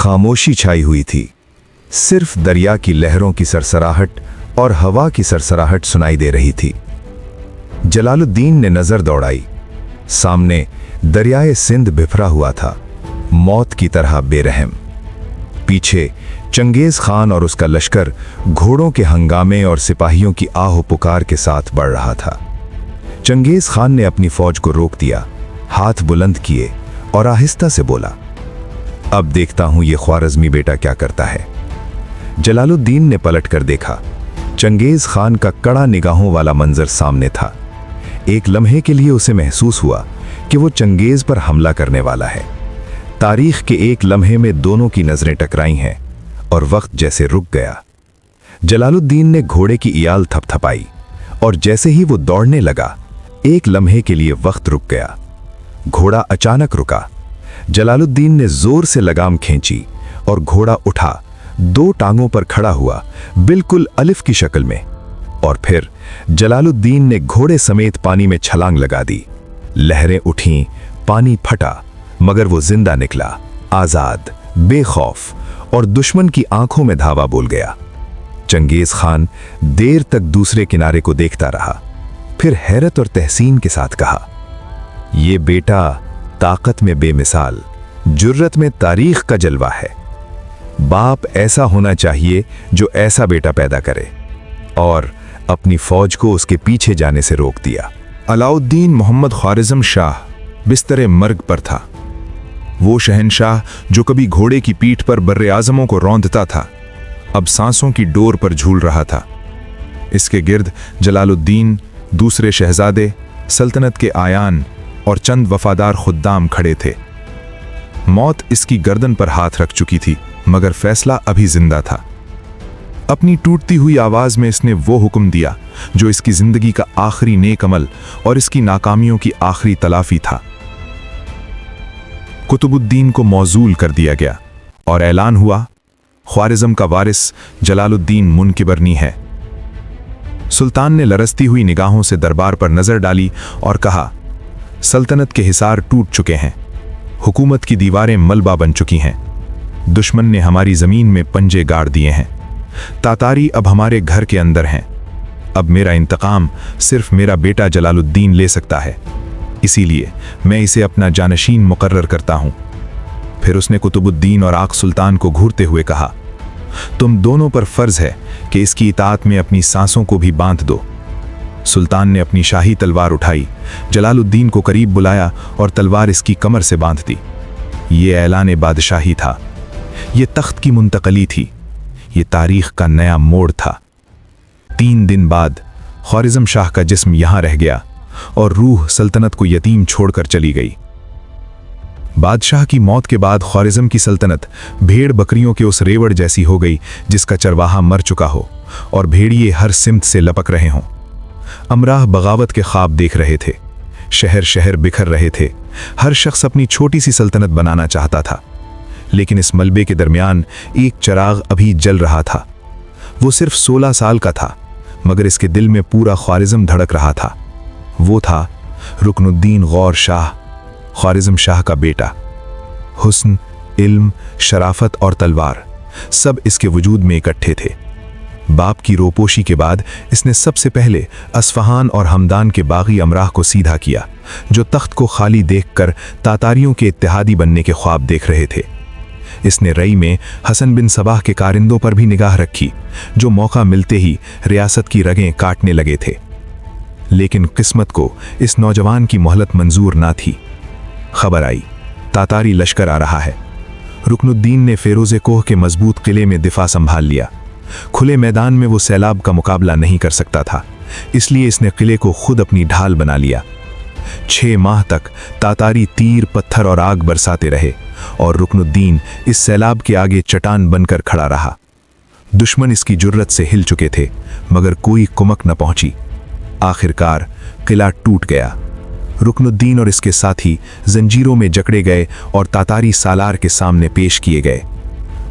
खामोशी छाई हुई थी। सिर्फ दरिया की लहरों की सरसराहट और हवा की सरसराहट सुनाई दे रही थी। जलालुद्दीन ने नजर दौड़ाई। सामने दरियाए सिंध बिफरा हुआ था, मौत की तरह बेरहम। पीछे चंगेज खान और उसका लश्कर घोड़ों के हंगामे और सिपाहियों की आहो पुकार के साथ बढ़ रहा था। चंगेज खान ने अपनी फौज को रोक दिया, हाथ बुलंद किए और आहिस्ता से बोला, अब देखता हूं ये ख्वारज़मी बेटा क्या करता है। जलालुद्दीन ने पलट कर देखा। चंगेज खान का कड़ा निगाहों वाला मंजर सामने था। एक लम्हे के लिए उसे महसूस हुआ कि वो चंगेज पर हमला करने वाला है। तारीख के एक लम्हे में दोनों की नजरें टकराई हैं और वक्त जैसे रुक गया। जलालुद्दीन ने घोड़े की इयाल थपथपाई और जैसे ही वो दौड़ने लगा, एक लम्हे के लिए वक्त रुक गया। घोड़ा अचानक रुका। जलालुद्दीन ने जोर से लगाम खींची और घोड़ा उठा, दो टांगों पर खड़ा हुआ, बिल्कुल अलिफ की शक्ल में। और फिर जलालुद्दीन ने घोड़े समेत पानी में छलांग लगा दी। लहरें उठीं, पानी फटा, मगर वो जिंदा निकला, आजाद, बेखौफ और दुश्मन की आंखों में धावा बोल गया। चंगेज खान देर तक दूसरे किनारे को देखता रहा, फिर हैरत और तहसीन के साथ कहा, ये बेटा ताकत में बेमिसाल, जुर्रत में तारीख का जलवा है। बाप ऐसा होना चाहिए जो ऐसा बेटा पैदा करे। और अपनी फौज को उसके पीछे जाने से रोक दिया। अलाउद्दीन मोहम्मद ख्वारिज़म शाह बिस्तरे मर्ग पर था। वो शहनशाह जो कभी घोड़े की पीठ पर बर्रे आज़मों को रौंदता था, अब सांसों की डोर पर झूल रहा था। इसके गिर्द जलालुद्दीन, दूसरे शहजादे, सल्तनत के आयान और चंद वफादार खुद्दाम खड़े थे। मौत इसकी गर्दन पर हाथ रख चुकी थी, मगर फैसला अभी जिंदा था। अपनी टूटती हुई आवाज में इसने वो हुक्म दिया जो इसकी जिंदगी का आखिरी नेक अमल और इसकी नाकामियों की आखिरी तलाफी था। कुतुबुद्दीन को मौजूल कर दिया गया और ऐलान हुआ, ख्वारिज़म का वारिस जलालुद्दीन मुनकिबरनी है। सुल्तान ने लरसती हुई निगाहों से दरबार पर नजर डाली और कहा, सल्तनत के हिसार टूट चुके हैं, हुकूमत की दीवारें मलबा बन चुकी हैं, दुश्मन ने हमारी जमीन में पंजे गाड़ दिए हैं, तातारी अब हमारे घर के अंदर हैं। अब मेरा इंतकाम सिर्फ मेरा बेटा जलालुद्दीन ले सकता है, इसीलिए मैं इसे अपना जानशीन मुकर्रर करता हूं। फिर उसने कुतुबुद्दीन और आक सुल्तान को घूरते हुए कहा, तुम दोनों पर फर्ज है कि इसकी इताअत में अपनी सांसों को भी बांध दो। सुल्तान ने अपनी शाही तलवार उठाई, जलालुद्दीन को करीब बुलाया और तलवार इसकी कमर से बांध दी। ये ऐलान बादशाही था, ये तख्त की मुंतकली थी, ये तारीख का नया मोड़ था। 3 दिन बाद ख्वारिज़म शाह का जिस्म यहां रह गया और रूह सल्तनत को यतीम छोड़कर चली गई। बादशाह की मौत के बाद ख्वारिज़म की सल्तनत भेड़ बकरियों के उस रेवड़ जैसी हो गई जिसका चरवाहा मर चुका हो और भेड़िए हर सिमत से लपक रहे हों। अमराह बगावत के ख्वाब देख रहे थे, शहर शहर बिखर रहे थे, हर शख्स अपनी छोटी सी सल्तनत बनाना चाहता था। लेकिन इस मलबे के दरमियान एक चराग अभी जल रहा था। वो सिर्फ 16 साल का था, मगर इसके दिल में पूरा ख्वारिज़म धड़क रहा था। वो था रुकनुद्दीन गौर शाह, ख्वारिज़म शाह का बेटा। हुस्न, इल्म, शराफत और तलवार सब इसके वजूद में इकट्ठे थे। बाप की रोपोशी के बाद इसने सबसे पहले अस्फहान और हमदान के बागी अमराह को सीधा किया, जो तख्त को खाली देखकर तातारियों के इत्तेहादी बनने के ख्वाब देख रहे थे। इसने रई में हसन बिन सबाह के कारिंदों पर भी निगाह रखी, जो मौका मिलते ही रियासत की रगें काटने लगे थे। लेकिन किस्मत को इस नौजवान की मोहलत मंजूर ना थी। खबर आई, तातारी लश्कर आ रहा है। रुकनुद्दीन ने फेरोज़े कोह के मजबूत किले में दिफा संभाल लिया। खुले मैदान में वो सैलाब का मुकाबला नहीं कर सकता था, इसलिए इसने किले को खुद अपनी ढाल बना लिया। 6 माह तक तातारी तीर, पत्थर और आग बरसाते रहे और रुकनुद्दीन इस सैलाब के आगे चट्टान बनकर खड़ा रहा। दुश्मन इसकी जुर्रत से हिल चुके थे, मगर कोई कुमक न पहुंची। आखिरकार किला टूट गया। रुकनुद्दीन और इसके साथी जंजीरों में जकड़े गए और तातारी सालार के सामने पेश किए गए।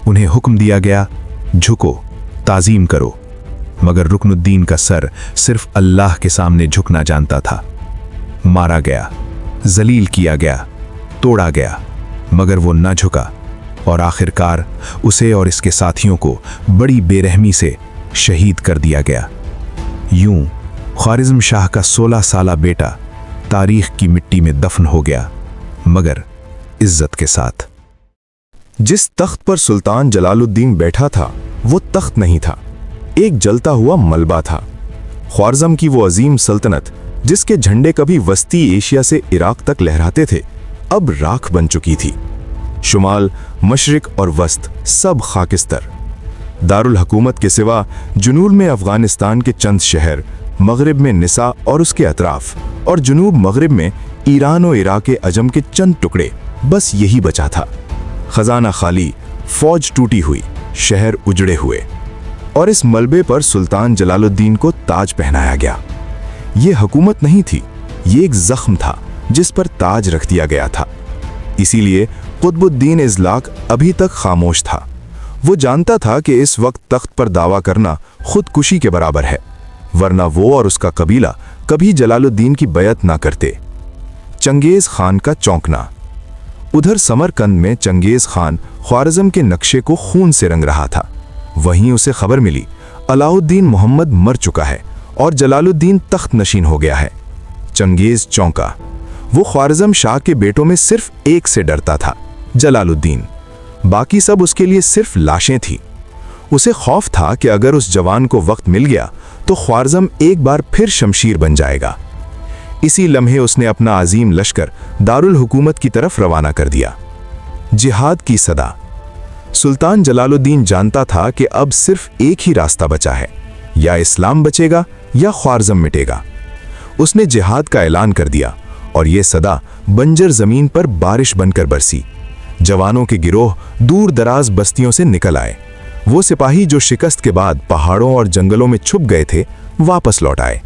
उन्हें हुक्म दिया गया, झुको, ताजीम करो। मगर रुकनुद्दीन का सर सिर्फ अल्लाह के सामने झुकना जानता था। मारा गया, जलील किया गया, तोड़ा गया, मगर वो न झुका। और आखिरकार उसे और इसके साथियों को बड़ी बेरहमी से शहीद कर दिया गया। यूं ख्वारिज़्म शाह का 16 साला बेटा तारीख की मिट्टी में दफन हो गया, मगर इज्जत के साथ। जिस तख्त पर सुल्तान जलालुद्दीन बैठा था वो तख्त नहीं था, एक जलता हुआ मलबा था। ख्वारिज़्म की वो अजीम सल्तनत जिसके झंडे कभी वस्ती एशिया से इराक तक लहराते थे, अब राख बन चुकी थी। शुमाल, मशरिक और वस्त सब खाकिस्तर। दारुल हुकूमत के सिवा जुनूब में अफगानिस्तान के चंद शहर, मगरिब में निसा और उसके अतराफ, और जुनूब मगरिब में ईरान और इराक के अजम के चंद टुकड़े, बस यही बचा था। खजाना खाली, फौज टूटी हुई, शहर उजड़े हुए, और इस मलबे पर सुल्तान जलालुद्दीन को ताज पहनाया गया। ये हुकूमत नहीं थी, ये एक जख्म था जिस पर ताज रख दिया गया था। इसीलिए कुतुबुद्दीन इज़लाक अभी तक खामोश था। वो जानता था कि इस वक्त तख्त पर दावा करना खुदकुशी के बराबर है, वरना वो और उसका कबीला कभी जलालुद्दीन की बैत ना करते। चंगेज़ खान का चौंकना। उधर समरकंद में चंगेज़ खान ख्वारिज़्म के नक्शे को खून से रंग रहा था। वहीं उसे खबर मिली अलाउद्दीन मोहम्मद मर चुका है और जलालुद्दीन तख्त नशीन हो गया है। चंगेज़ चौंका। वो ख्वारिज़्म शाह के बेटों में सिर्फ एक से डरता था, जलालुद्दीन। बाकी सब उसके लिए सिर्फ लाशें थीं। उसे खौफ था कि अगर उस जवान को वक्त मिल गया तो ख्वारिज़्म एक बार फिर शमशीर बन जाएगा। इसी लम्हे उसने अपना अजीम लश्कर दारुल हुकूमत की तरफ रवाना कर दिया। जिहाद की सदा। सुल्तान जलालुद्दीन जानता था कि अब सिर्फ एक ही रास्ता बचा है, या इस्लाम बचेगा या ख्वारिज़्म मिटेगा। उसने जिहाद का ऐलान कर दिया और ये सदा बंजर जमीन पर बारिश बनकर बरसी। जवानों के गिरोह दूर दराज बस्तियों से निकल आए। वो सिपाही जो शिकस्त के बाद पहाड़ों और जंगलों में छुप गए थे, वापस लौट आए।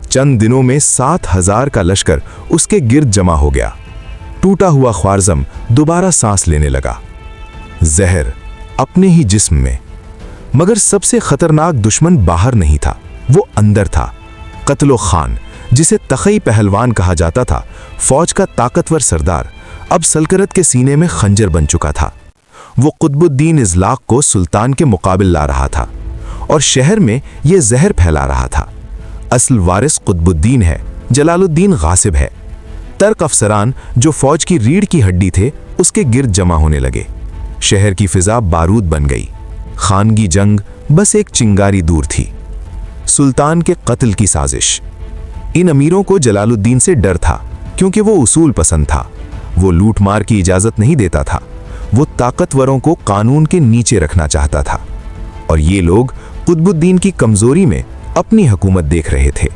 चंद दिनों में 7,000 का लश्कर उसके गिर्द जमा हो गया। टूटा हुआ ख्वारिज़्म दोबारा सांस लेने लगा। जहर अपने ही जिस्म में। मगर सबसे खतरनाक दुश्मन बाहर नहीं था, वो अंदर था। कत्लो खान, जिसे तखई पहलवान कहा जाता था, फौज का ताकतवर सरदार, अब सल्तनत के सीने में खंजर बन चुका था। वो कुतुबुद्दीन इज़लाक को सुल्तान के मुकाबिल ला रहा था और शहर में ये जहर फैला रहा था। असल वारिस कुतुबुद्दीन है, जलालुद्दीन गासिब है। तर्क अफसरान जो फौज की रीढ़ की हड्डी थे, उसके गिर्द जमा होने लगे। शहर की फिजा बारूद बन गई। खानगी जंग बस एक चिंगारी दूर थी। सुल्तान के कत्ल की साजिश। इन अमीरों को जलालुद्दीन से डर था, क्योंकि वो उसूल पसंद था। वो लूटमार की इजाजत नहीं देता था। वो ताकतवरों को कानून के नीचे रखना चाहता था, और ये लोग कुतुबुद्दीन की कमजोरी में अपनी हुकूमत देख रहे थे।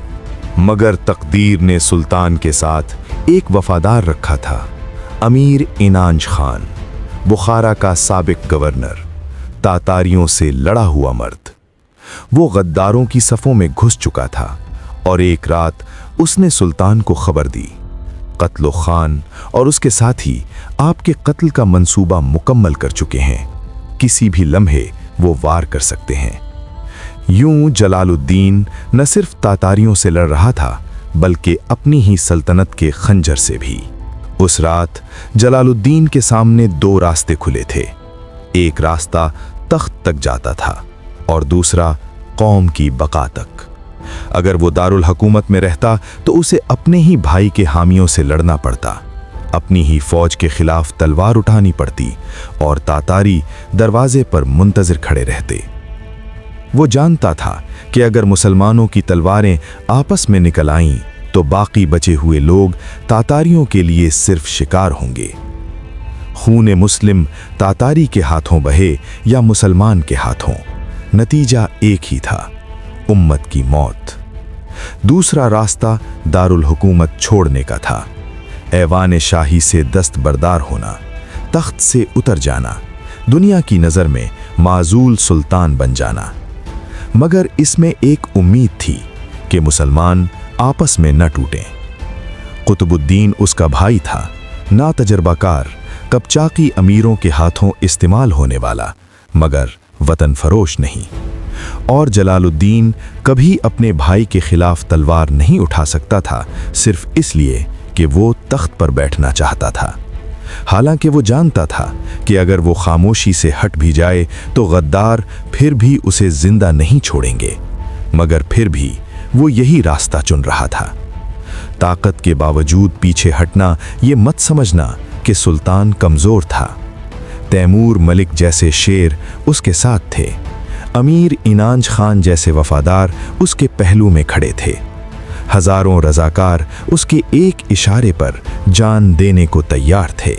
मगर तकदीर ने सुल्तान के साथ एक वफादार रखा था, अमीर इनांज खान, बुखारा का साबिक गवर्नर, तातारियों से लड़ा हुआ मर्द। वो गद्दारों की सफ़ों में घुस चुका था और एक रात उसने सुल्तान को खबर दी, कत्लो खान और उसके साथी आपके कत्ल का मंसूबा मुकम्मल कर चुके हैं, किसी भी लम्हे वो वार कर सकते हैं। यूं जलालुद्दीन न सिर्फ तातारियों से लड़ रहा था, बल्कि अपनी ही सल्तनत के खंजर से भी। उस रात जलालुद्दीन के सामने दो रास्ते खुले थे। एक रास्ता तख्त तक जाता था और दूसरा कौम की बका तक। अगर वो दारुल हुकूमत में रहता तो उसे अपने ही भाई के हामियों से लड़ना पड़ता, अपनी ही फौज के खिलाफ तलवार उठानी पड़ती और तातारी दरवाजे पर मुंतजिर खड़े रहते। वो जानता था कि अगर मुसलमानों की तलवारें आपस में निकल आईं तो बाकी बचे हुए लोग तातारियों के लिए सिर्फ शिकार होंगे। खून मुस्लिम तातारी के हाथों बहे या मुसलमान के हाथों, नतीजा एक ही था, उम्मत की मौत। दूसरा रास्ता दारुल हुकूमत छोड़ने का था, ऐवान शाही से दस्तबरदार होना, तख्त से उतर जाना, दुनिया की नज़र में माजूल सुल्तान बन जाना। मगर इसमें एक उम्मीद थी कि मुसलमान आपस में न टूटें। कुतुबुद्दीन उसका भाई था, ना तजर्बाकार, कपचाकी अमीरों के हाथों इस्तेमाल होने वाला, मगर वतन फरोश नहीं। और जलालुद्दीन कभी अपने भाई के खिलाफ तलवार नहीं उठा सकता था, सिर्फ इसलिए कि वो तख्त पर बैठना चाहता था। हालांकि वो जानता था कि अगर वो खामोशी से हट भी जाए तो गद्दार फिर भी उसे जिंदा नहीं छोड़ेंगे, मगर फिर भी वो यही रास्ता चुन रहा था। ताकत के बावजूद पीछे हटना ये मत समझना कि सुल्तान कमजोर था। तैमूर मलिक जैसे शेर उसके साथ थे, अमीर इनांज खान जैसे वफादार उसके पहलू में खड़े थे, हजारों रजाकार उसके एक इशारे पर जान देने को तैयार थे।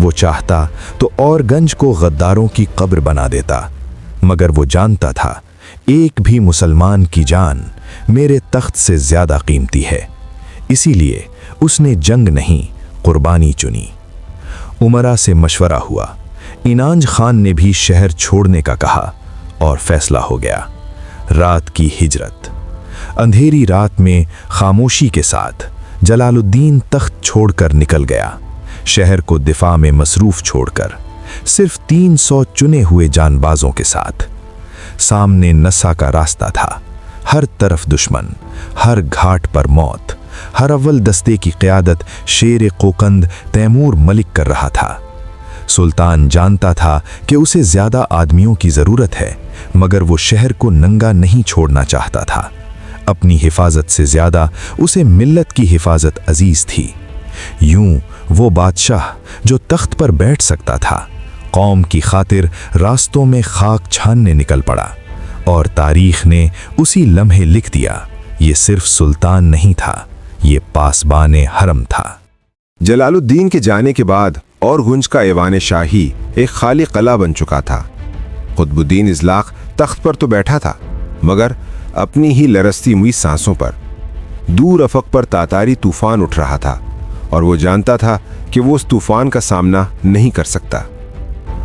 वो चाहता तो औरगंज को गद्दारों की कब्र बना देता, मगर वो जानता था एक भी मुसलमान की जान मेरे तख्त से ज्यादा कीमती है। इसीलिए उसने जंग नहीं, कुर्बानी चुनी। उमरा से मशवरा हुआ, इनांज खान ने भी शहर छोड़ने का कहा और फैसला हो गया। रात की हिजरत। अंधेरी रात में खामोशी के साथ जलालुद्दीन तख्त छोड़कर निकल गया, शहर को दिफा में मसरूफ छोड़कर, सिर्फ 300 चुने हुए जानबाजों के साथ। सामने नस्सा का रास्ता था, हर तरफ दुश्मन, हर घाट पर मौत। हर अव्वल दस्ते की क़यादत शेर कोकंद तैमूर मलिक कर रहा था। सुल्तान जानता था कि उसे ज्यादा आदमियों की जरूरत है, मगर वो शहर को नंगा नहीं छोड़ना चाहता था। अपनी हिफाजत से ज्यादा उसे मिल्लत की हिफाजत अजीज थी। यूं वो बादशाह जो तख्त पर बैठ सकता था, कौम की खातिर रास्तों में खाक छानने निकल पड़ा, और तारीख ने उसी लम्हे लिख दिया, ये सिर्फ सुल्तान नहीं था, ये पासबाने हरम था। जलालुद्दीन के जाने के बाद और गुंज का ऐवान शाही एक खाली कला बन चुका था। कुतुबुद्दीन इज़लाक़ तख्त पर तो बैठा था, मगर अपनी ही लरसती हुई सांसों पर। दूर अफक पर तातारी तूफान उठ रहा था, और वो जानता था कि वो उस तूफान का सामना नहीं कर सकता।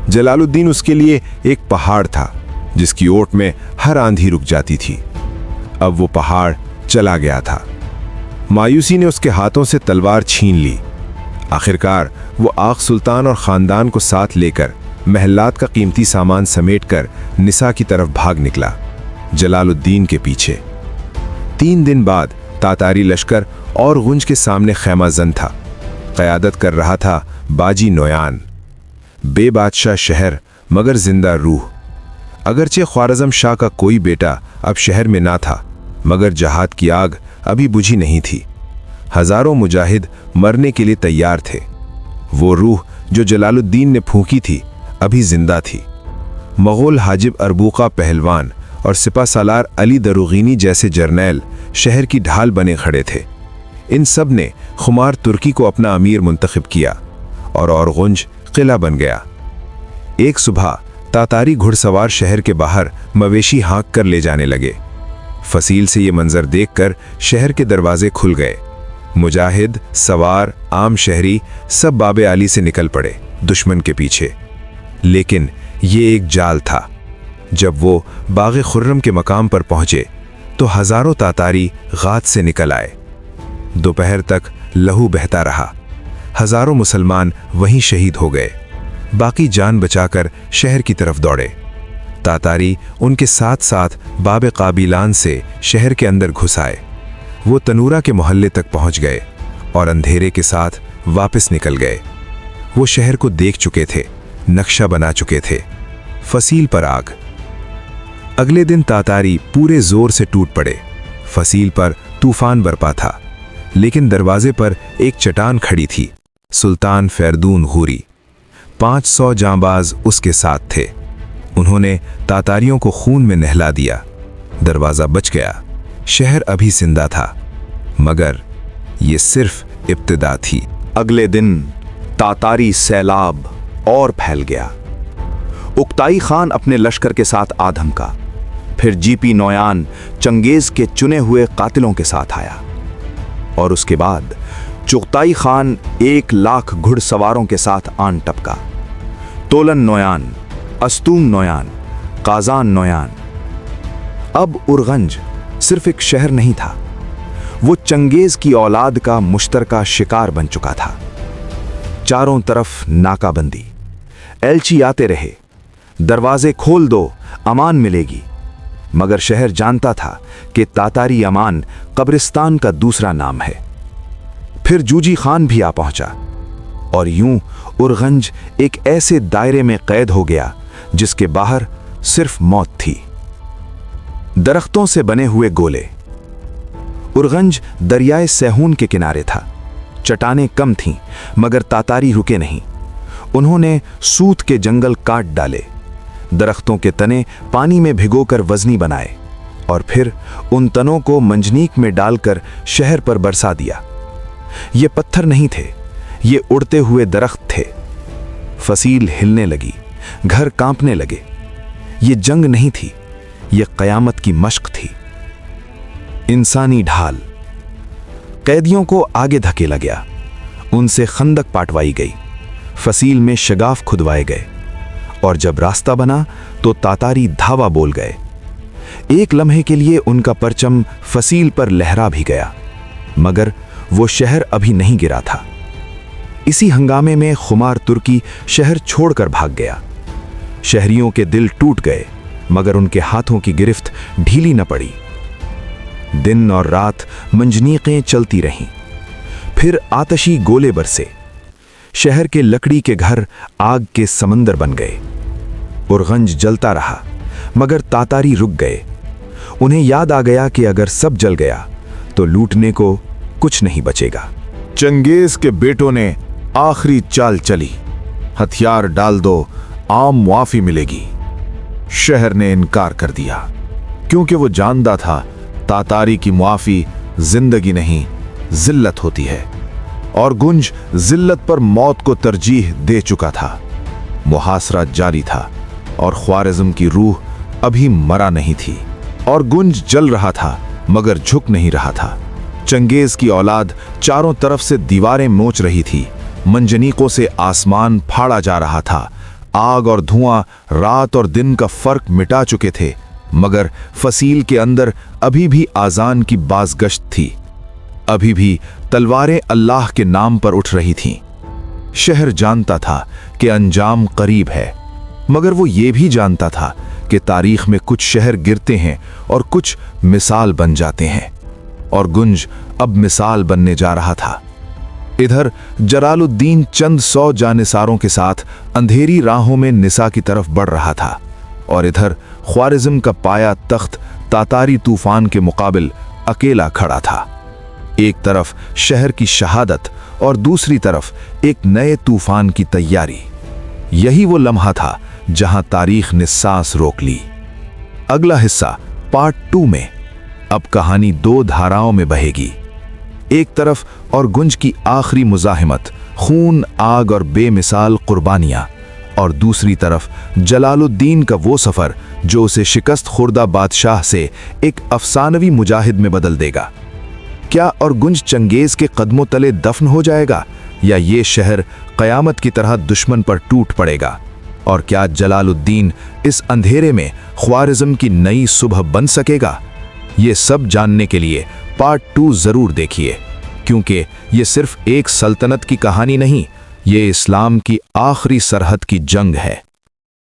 जलालुद्दीन उसके लिए एक पहाड़ था, जिसकी ओट में हर आंधी रुक जाती थी। अब वो पहाड़ चला गया था। मायूसी ने उसके हाथों से तलवार छीन ली। आखिरकार वो आग सुल्तान और ख़ानदान को साथ लेकर महलात का कीमती सामान समेटकर निसा की तरफ भाग निकला, जलालुद्दीन के पीछे। 3 दिन बाद तातारी लश्कर और गुंज के सामने खैमा जन था। क़यादत कर रहा था बाजी नोयान। बेबादशाह शहर मगर जिंदा रूह। अगरचे ख्वारज़म शाह का कोई बेटा अब शहर में ना था, मगर जहाद की आग अभी बुझी नहीं थी। हजारों मुजाहिद मरने के लिए तैयार थे। वो रूह जो जलालुद्दीन ने फूंकी थी अभी जिंदा थी। मगोल हाजिब अरबूका पहलवान और सिपा सालार अली दरुगीनी जैसे जर्नैल शहर की ढाल बने खड़े थे। इन सब ने खुमार तुर्की को अपना अमीर मुंतखब किया, और औरगुंज किला बन गया। एक सुबह तातारी घुड़सवार शहर के बाहर मवेशी हाँक कर ले जाने लगे। फसील से ये मंजर देखकर शहर के दरवाजे खुल गए। मुजाहिद, सवार, आम शहरी सब बाबे आली से निकल पड़े दुश्मन के पीछे। लेकिन ये एक जाल था। जब वो बाग़े खुर्रम के मकाम पर पहुंचे तो हजारों तातारी गात से निकल आए। दोपहर तक लहू बहता रहा। हजारों मुसलमान वहीं शहीद हो गए। बाकी जान बचाकर शहर की तरफ दौड़े। तातारी उनके साथ साथ बाब काबिलान से शहर के अंदर घुस आए। वो तनूरा के मोहल्ले तक पहुंच गए और अंधेरे के साथ वापस निकल गए। वो शहर को देख चुके थे, नक्शा बना चुके थे। फसील पर आग। अगले दिन तातारी पूरे जोर से टूट पड़े। फसील पर तूफान बरपा था, लेकिन दरवाजे पर एक चट्टान खड़ी थी, सुल्तान फैरदून गूरी। 500 जांबाज उसके साथ थे। उन्होंने तातारियों को खून में नहला दिया। दरवाजा बच गया। शहर अभी जिंदा था, मगर ये सिर्फ इब्तिदा थी। अगले दिन तातारी सैलाब और फैल गया। उक्ताई खान अपने लश्कर के साथ आधम का, फिर जीपी नोयान चंगेज के चुने हुए कातिलों के साथ आया, और उसके बाद चुगताई खान 1 लाख घुड़सवारों के साथ आन टपका। तोलन नोयान, अस्तूम नोयान, काजान नोयान। अब उरगंज सिर्फ एक शहर नहीं था, वो चंगेज की औलाद का मुश्तरका शिकार बन चुका था। चारों तरफ नाकाबंदी। एलची आते रहे, दरवाजे खोल दो, अमान मिलेगी। मगर शहर जानता था कि तातारी अमान कब्रिस्तान का दूसरा नाम है। फिर जूजी खान भी आ पहुंचा, और यूं उरगंज एक ऐसे दायरे में कैद हो गया जिसके बाहर सिर्फ मौत थी। दरख्तों से बने हुए गोले। उरगंज दरियाए सैहून के किनारे था। चट्टानें कम थीं, मगर तातारी रुके नहीं। उन्होंने सूत के जंगल काट डाले, दरख्तों के तने पानी में भिगोकर वजनी बनाए और फिर उन तनों को मंजनीक में डालकर शहर पर बरसा दिया। ये पत्थर नहीं थे, ये उड़ते हुए दरख्त थे। फसील हिलने लगी, घर कांपने लगे। ये जंग नहीं थी, ये कयामत की मश्क थी। इंसानी ढाल। कैदियों को आगे धकेला गया, उनसे खंदक पाटवाई गई, फसील में शगाफ खुदवाए गए, और जब रास्ता बना तो तातारी धावा बोल गए। एक लम्हे के लिए उनका परचम फसील पर लहरा भी गया, मगर वो शहर अभी नहीं गिरा था। इसी हंगामे में खुमार तुर्की शहर छोड़कर भाग गया। शहरियों के दिल टूट गए, मगर उनके हाथों की गिरफ्त ढीली न पड़ी। दिन और रात मंजनीकें चलती रहीं। फिर आतशी गोले बरसे। शहर के लकड़ी के घर आग के समंदर बन गए। उरगंज जलता रहा, मगर तातारी रुक गए। उन्हें याद आ गया कि अगर सब जल गया तो लूटने को कुछ नहीं बचेगा। चंगेज के बेटों ने आखिरी चाल चली, हथियार डाल दो, आम मुआफी मिलेगी। शहर ने इनकार कर दिया, क्योंकि वो जानता था तातारी की मुआफी जिंदगी नहीं, जिल्लत होती है, और गुंज जिल्लत पर मौत को तरजीह दे चुका था। मुहासरा जारी था और ख्वारिज़्म की रूह अभी मरा नहीं थी, और गुंज जल रहा था मगर झुक नहीं रहा था। चंगेज की औलाद चारों तरफ से दीवारें नोच रही थी, मंजनीकों से आसमान फाड़ा जा रहा था। आग और धुआं रात और दिन का फर्क मिटा चुके थे, मगर फसील के अंदर अभी भी आजान की बाज़गश्त थी। अभी भी तलवारें अल्लाह के नाम पर उठ रही थीं। शहर जानता था कि अंजाम करीब है, मगर वो ये भी जानता था कि तारीख में कुछ शहर गिरते हैं और कुछ मिसाल बन जाते हैं, और गुंज अब मिसाल बनने जा रहा था। इधर जलालुद्दीन चंद 100 जानिसारों के साथ अंधेरी राहों में निसा की तरफ बढ़ रहा था, और इधर ख्वारिज़्म का पाया तख्त तातारी तूफान के मुकाबिल अकेला खड़ा था। एक तरफ शहर की शहादत और दूसरी तरफ एक नए तूफान की तैयारी। यही वो लम्हा था जहां तारीख ने सांस रोक ली। अगला हिस्सा पार्ट 2 में। अब कहानी 2 धाराओं में बहेगी। एक तरफ और गुंज की आखिरी मुजाहिमत, खून, आग और बेमिसाल कुर्बानियां, और दूसरी तरफ जलालुद्दीन का वो सफर जो उसे शिकस्त खुर्दा बादशाह से एक अफसानवी मुजाहिद में बदल देगा। क्या और गुंज चंगेज के कदमों तले दफन हो जाएगा, या ये शहर कयामत की तरह दुश्मन पर टूट पड़ेगा? और क्या जलालुद्दीन इस अंधेरे में ख्वारिज़्म की नई सुबह बन सकेगा? ये सब जानने के लिए पार्ट 2 जरूर देखिए, क्योंकि ये सिर्फ एक सल्तनत की कहानी नहीं, ये इस्लाम की आखिरी सरहद की जंग है।